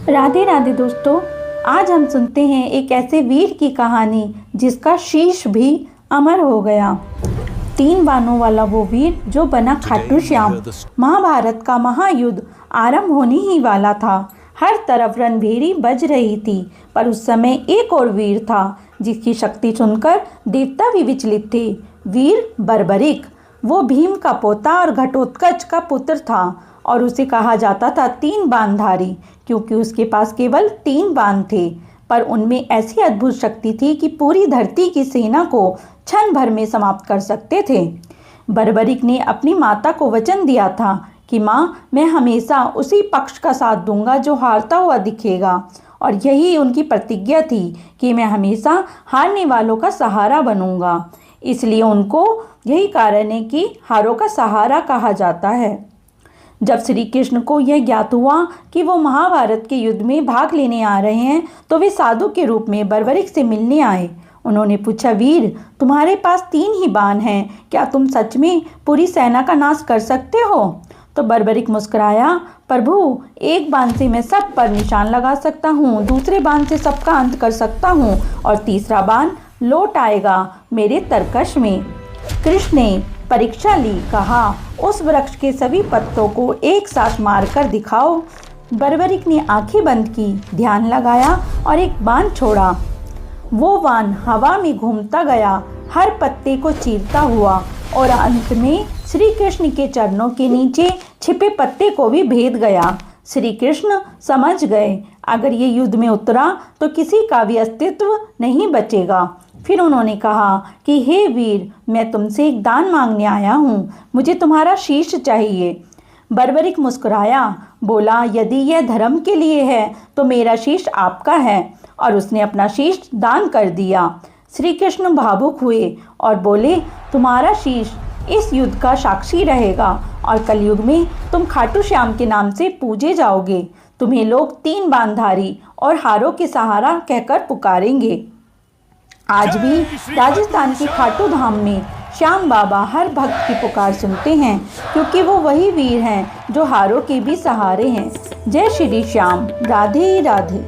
राधे राधे दोस्तों, आज हम सुनते हैं एक ऐसे वीर की कहानी जिसका शीश भी अमर हो गया। 3 बाणों वाला वो वीर जो बना खाटू श्याम। महाभारत का महायुद्ध आरंभ होने ही वाला था। हर तरफ रणभेरी बज रही थी, पर उस समय एक और वीर था जिसकी शक्ति सुनकर देवता भी विचलित थे। वीर बर्बरिक। वो भीम का पोता और घटोत्कच का पुत्र था और उसे कहा जाता था 3 बाणधारी, क्योंकि उसके पास केवल 3 बाण थे, पर उनमें ऐसी अद्भुत शक्ति थी कि पूरी धरती की सेना को क्षण भर में समाप्त कर सकते थे। बर्बरिक ने अपनी माता को वचन दिया था कि माँ, मैं हमेशा उसी पक्ष का साथ दूंगा जो हारता हुआ दिखेगा, और यही उनकी प्रतिज्ञा थी कि मैं हमेशा हारने वालों का सहारा बनूंगा। इसलिए उनको यही कारण है कि हारों का सहारा कहा जाता है। जब श्री कृष्ण को यह ज्ञात हुआ कि वो महाभारत के युद्ध में भाग लेने आ रहे हैं, तो वे साधु के रूप में बर्बरिक से मिलने आए। उन्होंने पूछा, वीर, तुम्हारे पास 3 ही बाण हैं, क्या तुम सच में पूरी सेना का नाश कर सकते हो? तो बर्बरिक मुस्कुराया, प्रभु, एक बाण से मैं सब पर निशान लगा सकता हूँ, दूसरे बाण से सबका अंत कर सकता हूँ, और तीसरा बाण लौट आएगा मेरे तरकश में। कृष्ण ने परीक्षा ली, कहा, उस वृक्ष के सभी पत्तों को एक साथ मारकर दिखाओ। बर्बरिक ने आंखें बंद की, ध्यान लगाया और एक बाण छोड़ा। वो बाण हवा में घूमता गया, हर पत्ते को चीरता हुआ और अंत में श्री कृष्ण के चरणों के नीचे छिपे पत्ते को भी भेद गया। श्री कृष्ण समझ गए, अगर ये युद्ध में उतरा तो किसी का भी अस्तित्व नहीं बचेगा। फिर उन्होंने कहा कि हे वीर, मैं तुमसे एक दान मांगने आया हूँ, मुझे तुम्हारा शीश चाहिए। बर्बरिक मुस्कुराया, बोला, यदि यह धर्म के लिए है तो मेरा शीश आपका है, और उसने अपना शीश दान कर दिया। श्री कृष्ण भावुक हुए और बोले, तुम्हारा शीश इस युद्ध का साक्षी रहेगा, और कलयुग में तुम खाटू श्याम के नाम से पूजे जाओगे। तुम्हें लोग 3 बाणधारी और हारों के सहारा कहकर पुकारेंगे। आज भी राजस्थान के खाटू धाम में श्याम बाबा हर भक्त की पुकार सुनते हैं, क्योंकि वो वही वीर हैं जो हारों के भी सहारे हैं। जय श्री श्याम। राधे राधे।